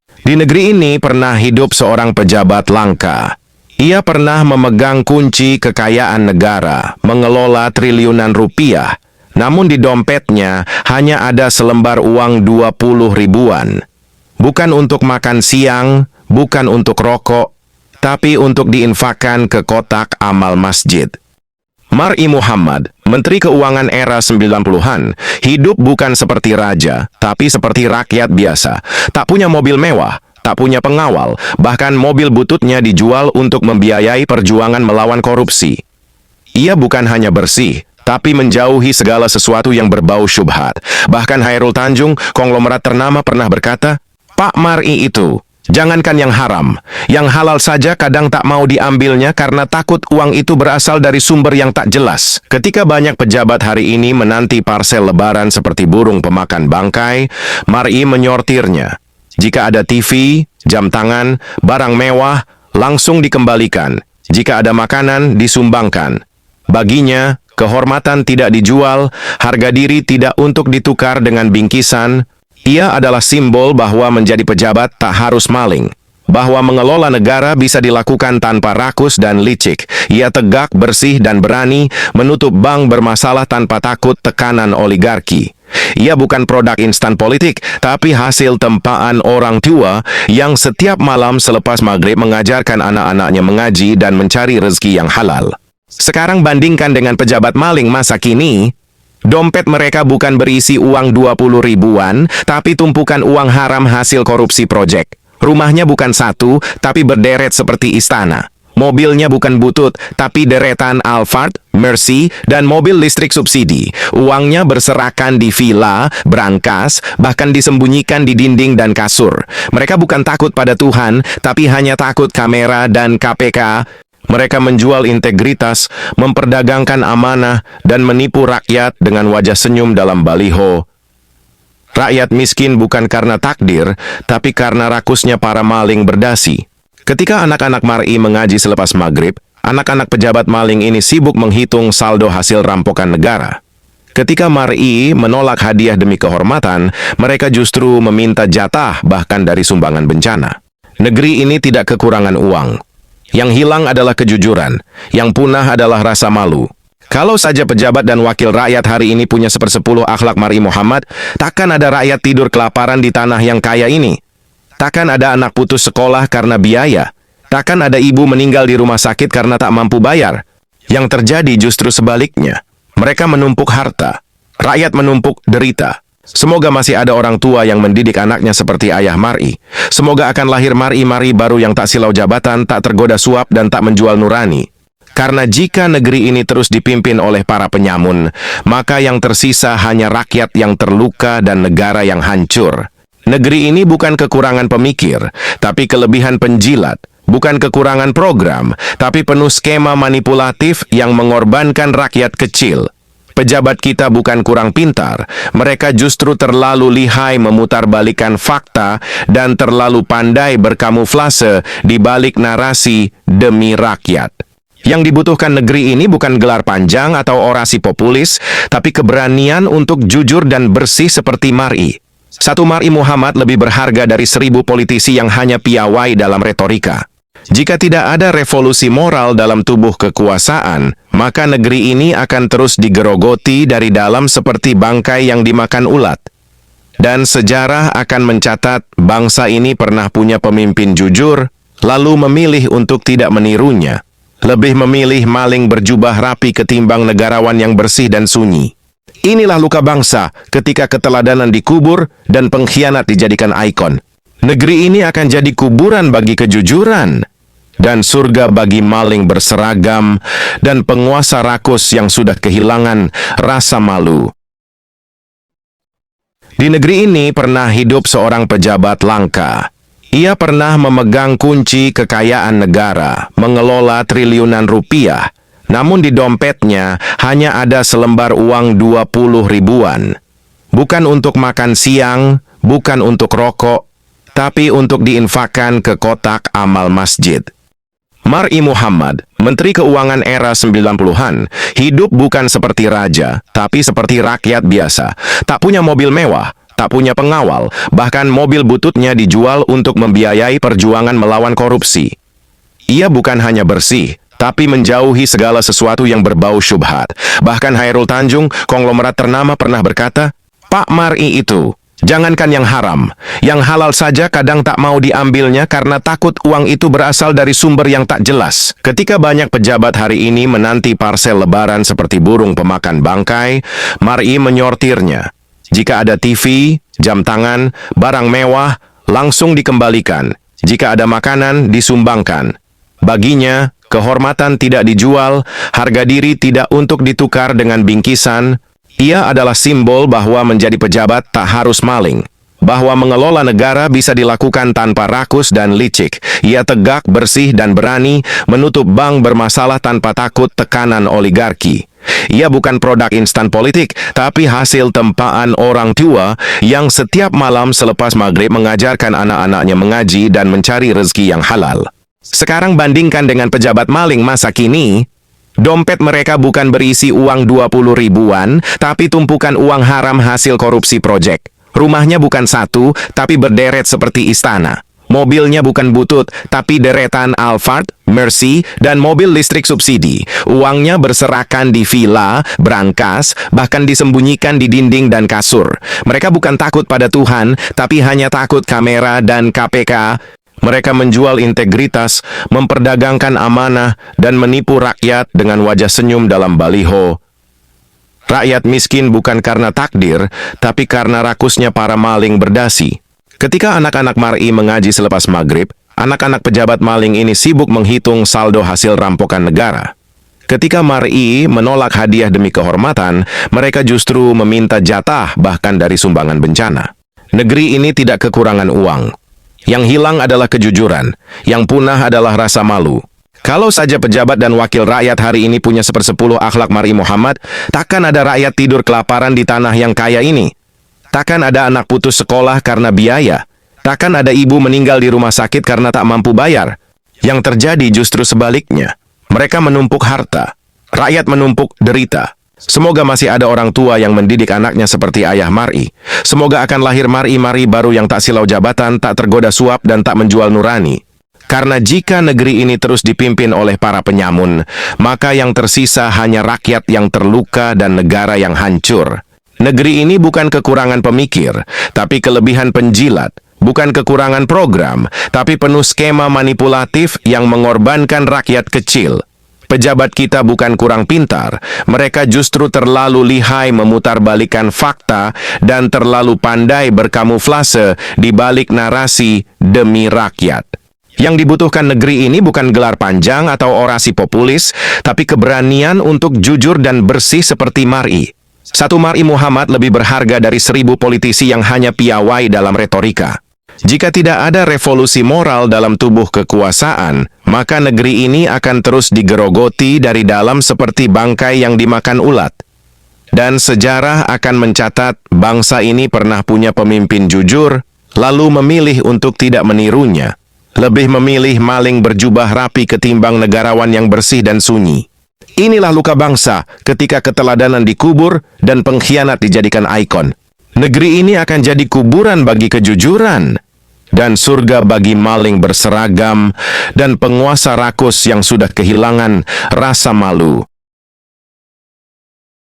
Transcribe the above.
Di negeri ini pernah hidup seorang pejabat langka. Ia pernah memegang kunci kekayaan negara, mengelola triliunan rupiah, namun di dompetnya hanya ada selembar uang 20 ribuan. Bukan untuk makan siang, bukan untuk rokok, tapi untuk diinfakkan ke kotak amal masjid. Mar'i Muhammad, Menteri Keuangan era 90-an, hidup bukan seperti raja, tapi seperti rakyat biasa. Tak punya mobil mewah, tak punya pengawal, bahkan mobil bututnya dijual untuk membiayai perjuangan melawan korupsi. Ia bukan hanya bersih, tapi menjauhi segala sesuatu yang berbau syubhat. Bahkan Hairul Tanjung, konglomerat ternama, pernah berkata, "Pak Mar'i itu, jangankan yang halal saja kadang tak mau diambilnya karena takut uang itu berasal dari sumber yang tak jelas." Ketika banyak pejabat hari ini menanti parsel lebaran seperti burung pemakan bangkai, Mar'i menyortirnya. Jika ada TV, jam tangan, barang mewah, langsung dikembalikan. Jika ada makanan, disumbangkan. Baginya, kehormatan tidak dijual, harga diri tidak untuk ditukar dengan bingkisan. Ia adalah simbol bahwa menjadi pejabat tak harus maling, bahwa mengelola negara bisa dilakukan tanpa rakus dan licik. Ia tegak, bersih, dan berani menutup bank bermasalah tanpa takut tekanan oligarki. Ia bukan produk instan politik, tapi hasil tempaan orang tua yang setiap malam selepas maghrib mengajarkan anak-anaknya mengaji dan mencari rezeki yang halal. Sekarang bandingkan dengan pejabat maling masa kini. Dompet mereka bukan berisi uang 20 ribuan, tapi tumpukan uang haram hasil korupsi proyek. Rumahnya bukan satu, tapi berderet seperti istana. Mobilnya bukan butut, tapi deretan Alphard, Mercy, dan mobil listrik subsidi. Uangnya berserakan di villa, brankas, bahkan disembunyikan di dinding dan kasur. Mereka bukan takut pada Tuhan, tapi hanya takut kamera dan KPK. Mereka menjual integritas, memperdagangkan amanah, dan menipu rakyat dengan wajah senyum dalam baliho. Rakyat miskin bukan karena takdir, tapi karena rakusnya para maling berdasi. Ketika anak-anak Mar'i mengaji selepas maghrib, anak-anak pejabat maling ini sibuk menghitung saldo hasil rampokan negara. Ketika Mar'i menolak hadiah demi kehormatan, mereka justru meminta jatah bahkan dari sumbangan bencana. Negeri ini tidak kekurangan uang. Yang hilang adalah kejujuran, yang punah adalah rasa malu. Kalau saja pejabat dan wakil rakyat hari ini punya 1/10 akhlak Mar'i Muhammad, takkan ada rakyat tidur kelaparan di tanah yang kaya ini. Takkan ada anak putus sekolah karena biaya. Takkan ada ibu meninggal di rumah sakit karena tak mampu bayar. Yang terjadi justru sebaliknya. Mereka menumpuk harta, rakyat menumpuk derita. Semoga masih ada orang tua yang mendidik anaknya seperti ayah Mar'i. Semoga akan lahir Mar'i baru yang tak silau jabatan, tak tergoda suap, dan tak menjual nurani. Karena jika negeri ini terus dipimpin oleh para penyamun, maka yang tersisa hanya rakyat yang terluka dan negara yang hancur. Negeri ini bukan kekurangan pemikir, tapi kelebihan penjilat. Bukan kekurangan program, tapi penuh skema manipulatif yang mengorbankan rakyat kecil. Pejabat kita bukan kurang pintar, mereka justru terlalu lihai memutarbalikkan fakta dan terlalu pandai berkamuflase di balik narasi demi rakyat. Yang dibutuhkan negeri ini bukan gelar panjang atau orasi populis, tapi keberanian untuk jujur dan bersih seperti Mar'i. Satu Mar'i Muhammad lebih berharga dari 1000 politisi yang hanya piawai dalam retorika. Jika tidak ada revolusi moral dalam tubuh kekuasaan, maka negeri ini akan terus digerogoti dari dalam seperti bangkai yang dimakan ulat. Dan sejarah akan mencatat bangsa ini pernah punya pemimpin jujur, lalu memilih untuk tidak menirunya. Lebih memilih maling berjubah rapi ketimbang negarawan yang bersih dan sunyi. Inilah luka bangsa ketika keteladanan dikubur dan pengkhianat dijadikan ikon. Negeri ini akan jadi kuburan bagi kejujuran, dan surga bagi maling berseragam dan penguasa rakus yang sudah kehilangan rasa malu. Di negeri ini pernah hidup seorang pejabat langka. Ia pernah memegang kunci kekayaan negara, mengelola triliunan rupiah, namun di dompetnya hanya ada selembar uang 20 ribuan. Bukan untuk makan siang, bukan untuk rokok, tapi untuk diinfakkan ke kotak amal masjid. Mar'i Muhammad, Menteri Keuangan era 90-an, hidup bukan seperti raja, tapi seperti rakyat biasa. Tak punya mobil mewah, tak punya pengawal, bahkan mobil bututnya dijual untuk membiayai perjuangan melawan korupsi. Ia bukan hanya bersih, tapi menjauhi segala sesuatu yang berbau syubhat. Bahkan Hairul Tanjung, konglomerat ternama, pernah berkata, "Pak Mar'i itu, jangankan yang haram, yang halal saja kadang tak mau diambilnya karena takut uang itu berasal dari sumber yang tak jelas." Ketika banyak pejabat hari ini menanti parsel lebaran seperti burung pemakan bangkai, Mar'i menyortirnya. Jika ada TV, jam tangan, barang mewah, langsung dikembalikan. Jika ada makanan, disumbangkan. Baginya, kehormatan tidak dijual, harga diri tidak untuk ditukar dengan bingkisan. Ia adalah simbol bahwa menjadi pejabat tak harus maling, bahwa mengelola negara bisa dilakukan tanpa rakus dan licik. Ia tegak, bersih, dan berani menutup bank bermasalah tanpa takut tekanan oligarki. Ia bukan produk instan politik, tapi hasil tempaan orang tua yang setiap malam selepas maghrib mengajarkan anak-anaknya mengaji dan mencari rezeki yang halal. Sekarang bandingkan dengan pejabat maling masa kini. Dompet mereka bukan berisi uang 20 ribuan, tapi tumpukan uang haram hasil korupsi proyek. Rumahnya bukan satu, tapi berderet seperti istana. Mobilnya bukan butut, tapi deretan Alphard, Mercy, dan mobil listrik subsidi. Uangnya berserakan di villa, brankas, bahkan disembunyikan di dinding dan kasur. Mereka bukan takut pada Tuhan, tapi hanya takut kamera dan KPK. Mereka menjual integritas, memperdagangkan amanah, dan menipu rakyat dengan wajah senyum dalam baliho. Rakyat miskin bukan karena takdir, tapi karena rakusnya para maling berdasi. Ketika anak-anak Mar'i mengaji selepas maghrib, anak-anak pejabat maling ini sibuk menghitung saldo hasil rampokan negara. Ketika Mar'i menolak hadiah demi kehormatan, mereka justru meminta jatah bahkan dari sumbangan bencana. Negeri ini tidak kekurangan uang. Yang hilang adalah kejujuran, yang punah adalah rasa malu. Kalau saja pejabat dan wakil rakyat hari ini punya 1/10 akhlak Mar'i Muhammad, takkan ada rakyat tidur kelaparan di tanah yang kaya ini. Takkan ada anak putus sekolah karena biaya. Takkan ada ibu meninggal di rumah sakit karena tak mampu bayar. Yang terjadi justru sebaliknya. Mereka menumpuk harta, rakyat menumpuk derita. Semoga masih ada orang tua yang mendidik anaknya seperti ayah Mar'i. Semoga akan lahir Mar'i-Mar'i baru yang tak silau jabatan, tak tergoda suap, dan tak menjual nurani. Karena jika negeri ini terus dipimpin oleh para penyamun, maka yang tersisa hanya rakyat yang terluka dan negara yang hancur. Negeri ini bukan kekurangan pemikir, tapi kelebihan penjilat. Bukan kekurangan program, tapi penuh skema manipulatif yang mengorbankan rakyat kecil. Pejabat kita bukan kurang pintar, mereka justru terlalu lihai memutarbalikkan fakta dan terlalu pandai berkamuflase di balik narasi demi rakyat. Yang dibutuhkan negeri ini bukan gelar panjang atau orasi populis, tapi keberanian untuk jujur dan bersih seperti Mar'i. Satu Mar'i Muhammad lebih berharga dari 1000 politisi yang hanya piawai dalam retorika. Jika tidak ada revolusi moral dalam tubuh kekuasaan, maka negeri ini akan terus digerogoti dari dalam seperti bangkai yang dimakan ulat. Dan sejarah akan mencatat bangsa ini pernah punya pemimpin jujur, lalu memilih untuk tidak menirunya. Lebih memilih maling berjubah rapi ketimbang negarawan yang bersih dan sunyi. Inilah luka bangsa ketika keteladanan dikubur dan pengkhianat dijadikan ikon. Negeri ini akan jadi kuburan bagi kejujuran dan surga bagi maling berseragam dan penguasa rakus yang sudah kehilangan rasa malu.